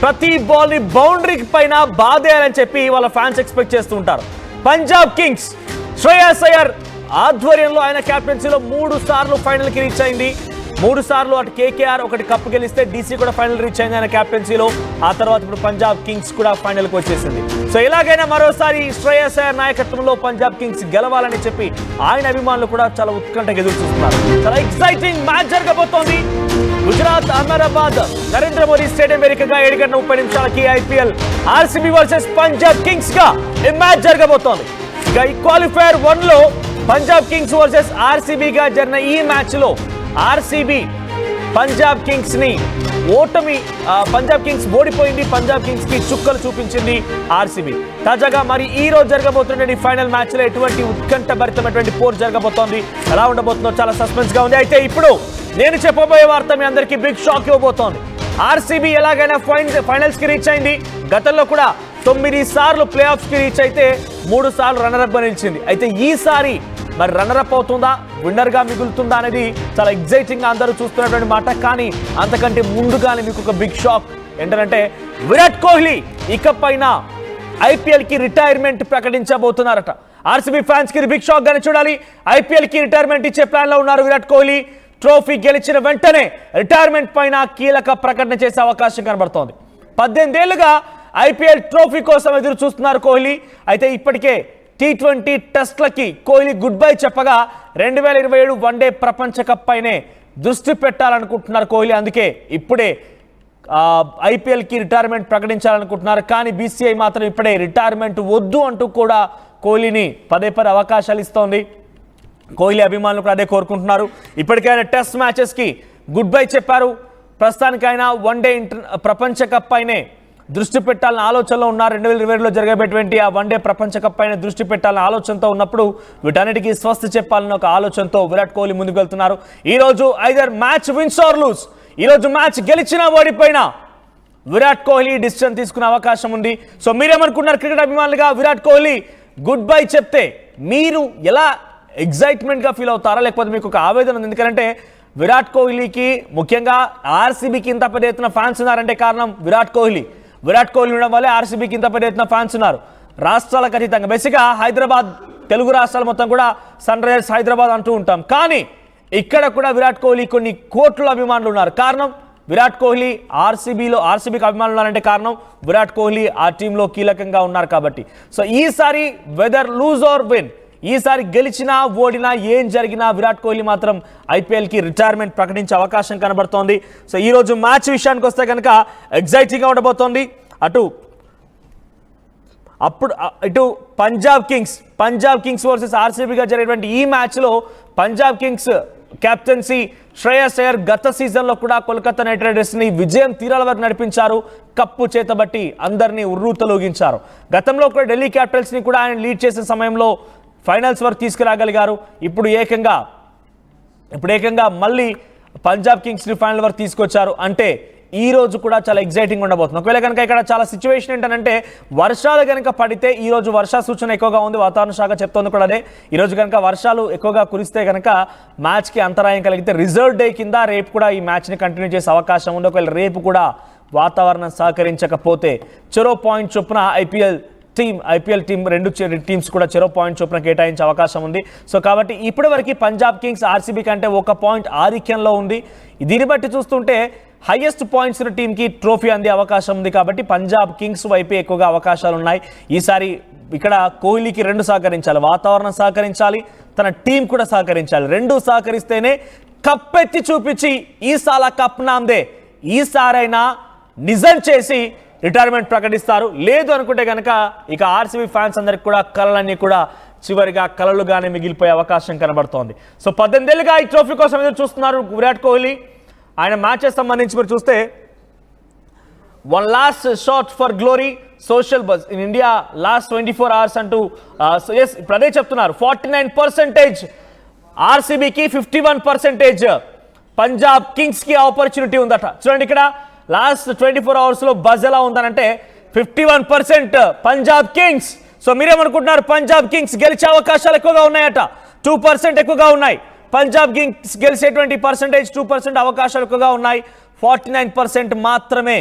ప్రతి బాల్ ని బౌండరీ పైన బాదేయాలని చెప్పి వాళ్ళ ఫ్యాన్స్ ఎక్స్పెక్ట్ చేస్తూ ఉంటారు. పంజాబ్ కింగ్స్ శ్రేయస్ అయ్యర్ ఆధ్వర్యంలో ఆయన కెప్టెన్సీలో 3 సార్లు ఫైనల్ కి రీచ్ అయింది. 3 సార్లు అటు కేకేఆర్ ఒకటి కప్పు గెలిస్తే డీసీ కూడా ఫైనల్ రీచ్ అయింది ఆయన కెప్టెన్సీలో. ఆ తర్వాత ఇప్పుడు పంజాబ్ కింగ్స్ కూడా ఫైనల్ కి వచ్చేసింది. సో ఎలాగైనా మరోసారి శ్రేయస్ అయ్యర్ నాయకత్వంలో పంజాబ్ కింగ్స్ గెలవాలని చెప్పి ఆయన అభిమానులు కూడా చాలా ఉత్కంఠగా ఎదురు చూస్తున్నారు. చాలా ఎక్సైటింగ్ మ్యాచ్ జరగబోతోంది. గుజరాత్ అహ్మదాబాద్ నరేంద్ర మోదీ స్టేడియం వేదికగా 7:30 IPL RCB versus Punjab Kings గా ఈ మ్యాచ్ జరగబోతోంది. ఇక ఈ క్వాలిఫైయర్ 1 లో పంజాబ్ కింగ్స్ వర్సెస్ ఆర్సీబీ గా జరిగిన ఈ మ్యాచ్ లో ఆర్సీబీ పంజాబ్ కింగ్స్ ని పంజాబ్ కింగ్స్ ఓడిపోయింది. పంజాబ్ కింగ్స్ కి చుక్కలు చూపించింది ఆర్సీబీ. తాజాగా మరి ఈ రోజు జరగబోతున్న ఫైనల్ మ్యాచ్ లో ఎటువంటి ఉత్కంఠభరితమైనటువంటి పోర్ జరగబోతోంది, ఎలా ఉండబోతుందో చాలా సస్పెన్స్ గా ఉంది. అయితే ఇప్పుడు నేను చెప్పబోయే వార్త మీ అందరికీ బిగ్ షాక్ ఇవ్వబోతోంది. ఆర్సీబీ ఎలాగైనా ఫైనల్స్ కి రీచ్ అయింది. గతంలో కూడా 9 సార్లు ప్లే ఆఫ్స్ కి రీచ్ అయితే 3 సార్లు రన్నర్ అప్ గా నిలిచింది. అయితే ఈసారి మరి రన్నర్ అప్ అవుతుందా, విన్నర్ గా మిగులుతుందా అనేది చాలా ఎగ్జైటింగ్ గా అందరూ చూస్తున్నటువంటి మాట. కానీ అంతకంటే ముందుగానే మీకు ఒక బిగ్ షాక్ ఏంటంటే విరాట్ కోహ్లీ ఇకపైన ఐపీఎల్ కి రిటైర్మెంట్ ప్రకటించబోతున్నారట. ఆర్సీబీ ఫ్యాన్స్ కి బిగ్ షాక్ గానే చూడాలి. ఐపీఎల్ కి రిటైర్మెంట్ ఇచ్చే ప్లాన్ లో ఉన్నారు విరాట్ కోహ్లీ. ట్రోఫీ గెలిచిన వెంటనే రిటైర్మెంట్ పైన కీలక ప్రకటన చేసే అవకాశం కనబడుతోంది. 18 ఏళ్లుగా ఐపీఎల్ ట్రోఫీ కోసం ఎదురు చూస్తున్నారు కోహ్లీ. అయితే ఇప్పటికే T20 టెస్ట్లకి కోహ్లీ గుడ్ బై చెప్పగా 2027 వన్డే ప్రపంచ కప్ పైనే దృష్టి పెట్టాలనుకుంటున్నారు కోహ్లీ. అందుకే ఇప్పుడే ఐపీఎల్ కి రిటైర్మెంట్ ప్రకటించాలనుకుంటున్నారు. కానీ బీసీఐ మాత్రం ఇప్పుడే రిటైర్మెంట్ వద్దు అంటూ కూడా కోహ్లీని పదే అవకాశాలు ఇస్తోంది. కోహ్లీ అభిమానులు కూడా అదే కోరుకుంటున్నారు. ఇప్పటికైనా టెస్ట్ మ్యాచెస్ కి గుడ్ బై చెప్పారు. ప్రస్తుతానికైనా వన్డే ప్రపంచ కప్ పైనే దృష్టి పెట్టాలని ఆలోచనలో ఉన్నారు. 2027లో జరగబోయేటువంటి ఆ వన్డే ప్రపంచ కప్ పైన దృష్టి పెట్టాలని ఆలోచనతో ఉన్నప్పుడు వీటన్నిటికీ స్వస్తి చెప్పాలని ఒక ఆలోచనతో విరాట్ కోహ్లీ ముందుకు వెళ్తున్నారు. ఈ రోజు either match wins or lose, ఈ రోజు మ్యాచ్ గెలిచినా ఓడిపోయినా విరాట్ కోహ్లీ డిసిషన్ తీసుకునే అవకాశం ఉంది. సో మీరేమనుకున్నారు క్రికెట్ అభిమానులుగా? విరాట్ కోహ్లీ గుడ్ బై చెప్తే మీరు ఎలా ఎగ్జైట్మెంట్ గా ఫీల్ అవుతారా, లేకపోతే మీకు ఒక ఆవేదన ఉంది? ఎందుకంటే విరాట్ కోహ్లీకి ముఖ్యంగా ఆర్సీబీకి ఇంత పెద్ద ఎత్తున ఫ్యాన్స్ ఉన్నారంటే కారణం విరాట్ కోహ్లీ ఉండడం వల్లే ఆర్సీబీకి ఇంత పెద్ద ఎత్తున ఫ్యాన్స్ ఉన్నారు. రాష్ట్రాలకు అతీతంగా బేసిక్గా హైదరాబాద్, తెలుగు రాష్ట్రాలు మొత్తం కూడా సన్ రైజర్స్ హైదరాబాద్ అంటూ ఉంటాం. కానీ ఇక్కడ కూడా విరాట్ కోహ్లీ కొన్ని కోట్ల అభిమానులు ఉన్నారు. కారణం విరాట్ కోహ్లీ ఆర్సీబీకి అభిమానులు ఉన్నారంటే కారణం విరాట్ కోహ్లీ ఆ టీంలో కీలకంగా ఉన్నారు కాబట్టి. సో ఈసారి వెదర్ లూజ్ ఆర్ విన్, ఈసారి గెలిచినా ఓడినా ఏం జరిగినా విరాట్ కోహ్లీ మాత్రం ఐపీఎల్ కి రిటైర్మెంట్ ప్రకటించే అవకాశం కనబడుతోంది. సో ఈ రోజు మ్యాచ్ విషయానికి వస్తే కనుక ఎగ్జైటింగ్ గా ఉండబోతోంది. ఇటు పంజాబ్ కింగ్స్ వర్సెస్ ఆర్సీబీగా జరిగేటువంటి ఈ మ్యాచ్ లో పంజాబ్ కింగ్స్ కెప్టెన్సీ శ్రేయస్ అయ్యర్ గత సీజన్లో కూడా కోల్కతా నైట్ రైడర్స్ ని విజయం తీరాల వరకు నడిపించారు. కప్పు చేతబట్టి అందరినీ ఉర్రూతలూగించారు. గతంలో కూడా ఢిల్లీ క్యాపిటల్స్ ని కూడా ఆయన లీడ్ చేసే సమయంలో ఫైనల్స్ వరకు తీసుకురాగలిగారు. ఇప్పుడు ఏకంగా మళ్ళీ పంజాబ్ కింగ్స్ ని ఫైనల్ వరకు తీసుకొచ్చారు. అంటే ఈ రోజు కూడా చాలా ఎగ్జైటింగ్ ఉండబోతుంది. ఒకవేళ కనుక ఇక్కడ చాలా సిచ్యువేషన్ ఏంటంటే వర్షాలు కనుక పడితే, ఈ రోజు వర్ష సూచన ఎక్కువగా ఉంది, వాతావరణ శాఖ చెప్తోంది కూడా అదే. ఈ రోజు కనుక వర్షాలు ఎక్కువగా కురిస్తే కనుక మ్యాచ్ కి అంతరాయం కలిగితే రిజర్వ్ డే కింద రేపు కూడా ఈ మ్యాచ్ ని కంటిన్యూ చేసే అవకాశం ఉంది. ఒకవేళ రేపు కూడా వాతావరణం సహకరించకపోతే చెరో పాయింట్ చొప్పున ఐపీఎల్ టీం రెండు టీమ్స్ కూడా చెరో పాయింట్ చొప్పున కేటాయించే అవకాశం ఉంది. సో కాబట్టి ఇప్పటి వరకు పంజాబ్ కింగ్స్ ఆర్సీబీ కంటే 1 పాయింట్ ఆధిక్యంలో ఉంది. దీన్ని బట్టి చూస్తుంటే హైయెస్ట్ పాయింట్స్ టీంకి ట్రోఫీ అందే అవకాశం ఉంది. కాబట్టి పంజాబ్ కింగ్స్ వైపే ఎక్కువగా అవకాశాలు ఉన్నాయి. ఈసారి ఇక్కడ కోహ్లీకి 2 సహకరించాలి, వాతావరణం సహకరించాలి, తన టీం కూడా సహకరించాలి. 2 సహకరిస్తేనే కప్పెత్తి చూపించి ఈసాల కప్ నాందే, ఈసారైనా నిజం చేసి రిటైర్మెంట్ ప్రకటిస్తారు. లేదు అనుకుంటే కనుక ఇక ఆర్సీబీ ఫ్యాన్స్ అందరికి కూడా కళలన్నీ కూడా చివరిగా కళలుగానే మిగిలిపోయే అవకాశం కనబడుతోంది. సో 18 ఏళ్ళుగా ఈ ట్రోఫీ కోసం ఎదురు చూస్తున్నారు విరాట్ కోహ్లీ. ఆయన మ్యాచెస్ సంబంధించి మీరు చూస్తే one last shot for glory, social buzz in India last 24 hours అంటూ ఇప్పుడు అదే చెప్తున్నారు. 49% ఆర్సీబీకి, 51% పంజాబ్ కింగ్స్ కి ఆపర్చునిటీ ఉందట. చూడండి ఇక్కడ లాస్ట్ 24 hours లో బజ్ ఎలా ఉందనంటే 51% పంజాబ్ కింగ్స్. సో మీరేమనుకుంటున్నారు? పంజాబ్ కింగ్స్ గెలిచే అవకాశాలు ఎక్కువగా ఉన్నాయట, 2% ఎక్కువగా ఉన్నాయి. పంజాబ్ కింగ్స్ గెలిచేటువంటి పర్సెంటేజ్ 2% అవకాశాలు ఎక్కువగా ఉన్నాయి. 49% మాత్రమే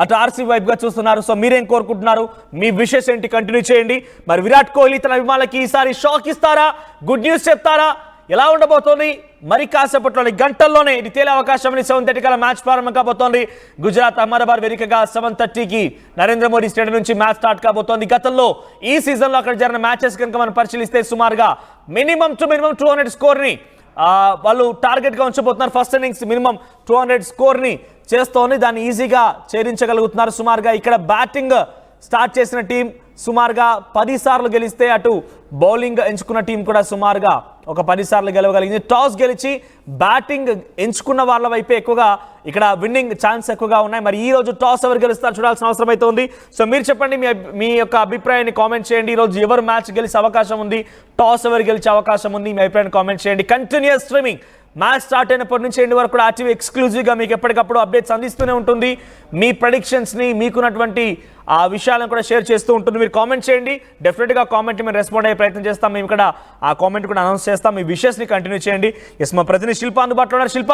అటు ఆర్సీ వైపు గా చూస్తున్నారు. సో మీరేం కోరుకుంటున్నారు? మీ విషెస్ ఏంటి? కంటిన్యూ చేయండి. మరి విరాట్ కోహ్లీ తన అభిమానులకి ఈసారి షాక్ ఇస్తారా? గుడ్ న్యూస్ చెప్తారా? ఎలా ఉండబోతోంది? మరి కాసేపట్లోని గంటల్లోనే ఇది తేలే అవకాశం. 7:30 కల్లా మ్యాచ్ ప్రారంభం కాబోతోంది. గుజరాత్ అహ్మదాబాద్ వేదికగా 7:30కి నరేంద్ర మోడీ స్టేడియం నుంచి మ్యాచ్ స్టార్ట్ కాబోతోంది. గతంలో ఈ సీజన్ లో అక్కడ జరిగిన మ్యాచెస్ కనుక మనం పరిశీలిస్తే సుమారుగా మినిమం 200 స్కోర్ ని వాళ్ళు టార్గెట్ గా ఉంచబోతున్నారు. ఫస్ట్ ఇన్నింగ్స్ మినిమం 200 స్కోర్ ని చేస్తోంది. దాన్ని ఈజీగా ఛేదించగలుగుతున్నారు. సుమారుగా ఇక్కడ బ్యాటింగ్ స్టార్ట్ చేసిన టీం సుమారుగా 10 సార్లు గెలిస్తే, అటు బౌలింగ్ ఎంచుకున్న టీం కూడా సుమారుగా ఒక 10 సార్లు గెలవగలిగింది. టాస్ గెలిచి బ్యాటింగ్ ఎంచుకున్న వాళ్ళ వైపే ఎక్కువగా ఇక్కడ విన్నింగ్ ఛాన్స్ ఎక్కువగా ఉన్నాయి. మరి ఈ రోజు టాస్ ఎవరు గెలుస్తారు చూడాల్సిన అవసరం అయితే ఉంది. సో మీరు చెప్పండి, మీ యొక్క అభిప్రాయాన్ని కామెంట్ చేయండి. ఈ రోజు ఎవరు మ్యాచ్ గెలిచే అవకాశం ఉంది, టాస్ ఎవరు గెలిచే అవకాశం ఉంది, మీ అభిప్రాయాన్ని కామెంట్ చేయండి. కంటిన్యూస్ స్ట్రీమింగ్ మ్యాచ్ స్టార్ట్ అయినప్పటి నుంచి ఎండ్ వరకు కూడా ఆర్టీవీ ఎక్స్క్లూజివ్గా మీకు ఎప్పటికప్పుడు అప్డేట్స్ అందిస్తూనే ఉంటుంది. మీ ప్రెడిక్షన్స్ని, మీకున్నటువంటి ఆ విషయాలను కూడా షేర్ చేస్తూ ఉంటుంది. మీరు కామెంట్ చేయండి. డెఫినెట్గా కామెంట్ మేము రెస్పాండ్ అయ్యే ప్రయత్నం చేస్తాం. మేము ఇక్కడ ఆ కామెంట్ కూడా అనౌన్స్ చేస్తాం. మీ విషెస్ని కంటిన్యూ చేయండి. ఎస్, మా ప్రతినిధి శిల్ప అందుబాటులో ఉన్నారు. Shilpa,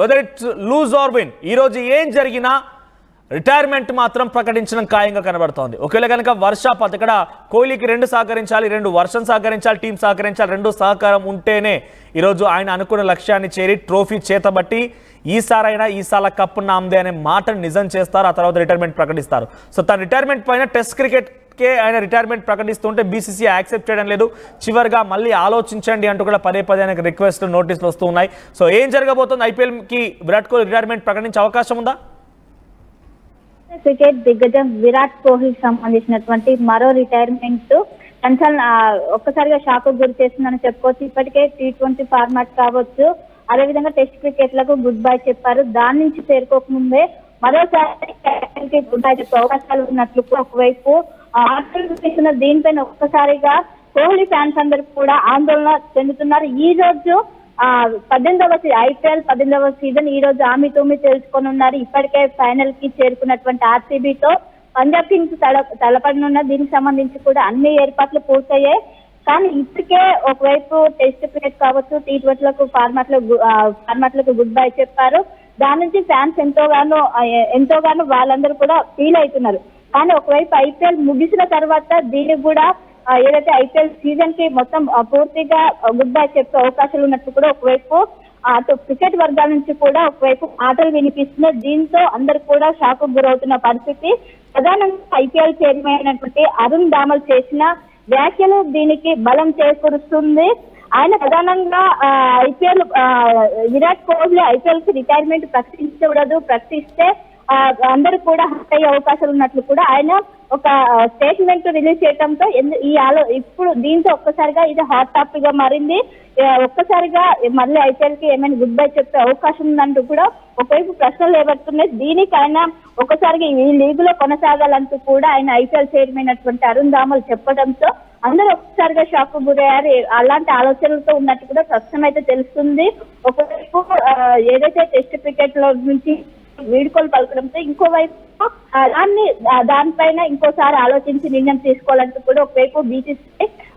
whether it's lose or win, ఈరోజు ఏం జరిగినా రిటైర్మెంట్ మాత్రం ప్రకటించడం ఖాయంగా కనబడుతోంది. ఒకవేళ కనుక వర్షాపాత్, ఇక్కడ కోహ్లీకి 2 సహకరించాలి, 2 వర్షం సహకరించాలి, టీం సహకరించాలి, 2 సహకారం ఉంటేనే ఈరోజు ఆయన అనుకున్న లక్ష్యాన్ని చేరి ట్రోఫీ చేతబట్టి ఈసారైనా ఈసాల కప్పు నామ్దే అనే మాటను నిజం చేస్తారు. ఆ తర్వాత రిటైర్మెంట్ ప్రకటిస్తారు. సో తన రిటైర్మెంట్ పైన టెస్ట్ క్రికెట్కే ఆయన రిటైర్మెంట్ ప్రకటిస్తుంటే బీసీసీఐ యాక్సెప్ట్ చేయడం లేదు. చివరిగా మళ్ళీ ఆలోచించండి అంటూ కూడా పదే ఆయనకు రిక్వెస్ట్, నోటీసులు వస్తూ ఉన్నాయి. సో ఏం జరగబోతుంది? ఐపీఎల్కి విరాట్ కోహ్లీ రిటైర్మెంట్ ప్రకటించే అవకాశం ఉందా? క్రికెట్ దిగ్గజం విరాట్ కోహ్లీకి సంబంధించినటువంటి మరో రిటైర్మెంట్ ఒక్కసారిగా షాక్ గురి చేస్తుందని చెప్పుకోవచ్చు. ఇప్పటికే T20 ఫార్మాట్ కావచ్చు, అదేవిధంగా టెస్ట్ క్రికెట్ లకు గుడ్ బై చెప్పారు. దాని నుంచి చేరుకోకముందే మరోసారి గుడ్ బై చెప్పే అవకాశాలు ఉన్నట్లు ఒకవైపు ఆటలు దీనిపైన ఒక్కసారిగా కోహ్లీ ఫ్యాన్స్ అందరూ కూడా ఆందోళన చెందుతున్నారు. ఈ రోజు ఐపీఎల్ 18వ సీజన్ ఈ రోజు ఆమె తెలుసుకొని ఉన్నారు. ఇప్పటికే ఫైనల్ కి చేరుకున్నటువంటి ఆర్సీబీతో పంజాబ్ కింగ్స్ తలపడనున్న దీనికి సంబంధించి కూడా అన్ని ఏర్పాట్లు పూర్తయ్యాయి. కానీ ఇప్పటికే ఒకవైపు టెస్ట్ క్రికెట్ కావచ్చు, T20 ఫార్మాట్లకు గుడ్ బై చెప్పారు. దాని నుంచి ఫ్యాన్స్ ఎంతోగానో వాళ్ళందరూ కూడా ఫీల్ అవుతున్నారు. కానీ ఒకవైపు ఐపీఎల్ ముగిసిన తర్వాత దీనికి కూడా ఏదైతే ఐపీఎల్ సీజన్ కి మొత్తం పూర్తిగా గుడ్ బై చెప్పే అవకాశాలు ఉన్నట్టు కూడా ఒకవైపు అటు క్రికెట్ వర్గాల నుంచి కూడా ఒకవైపు ఆటలు వినిపిస్తున్నాయి. దీంతో అందరు కూడా షాక్ గురవుతున్న పరిస్థితి. ప్రధానంగా ఐపీఎల్ చైర్మన్ అయినటువంటి అరుణ్ దామల్ చేసిన వ్యాఖ్యలు దీనికి బలం చేకూరుస్తుంది. ఆయన ప్రధానంగా ఐపీఎల్ విరాట్ కోహ్లీ ఐపీఎల్ కి రిటైర్మెంట్ ప్రకటించకూడదు, ప్రకటిస్తే అందరూ కూడా హట్ అయ్యే అవకాశాలు ఉన్నట్లు కూడా ఆయన ఒక స్టేట్మెంట్ రిలీజ్ చేయడంతో ఇప్పుడు దీంతో ఒక్కసారిగా ఇది హాట్ టాపిక్ గా మారింది. ఒక్కసారిగా మళ్ళీ ఐపీఎల్ కి ఏమైనా గుడ్ బై చెప్పే అవకాశం ఉందంటూ కూడా ఒకవైపు ప్రశ్నలు లేవడుతున్నాయి. దీనికి ఆయన ఒకసారిగా ఈ లీగ్ లో కొనసాగాలంటూ కూడా ఆయన ఐపీఎల్ చైర్మన్ అయినటువంటి అరుణ్ దామల్ చెప్పడంతో అందరూ ఒక్కసారిగా షాక్ గురయ్యారు. అలాంటి ఆలోచనలతో ఉన్నట్టు కూడా ప్రస్తుతం అయితే తెలుస్తుంది. ఒకవైపు ఏదైతే టెస్ట్ క్రికెట్ లో నుంచి వీడుకోలు పలకడంతో ఇంకోవైపు దానిపైన ఇంకోసారి ఆలోచించి నిర్ణయం తీసుకోవాలంటూ కూడా ఒకవైపు బీసీసీఐ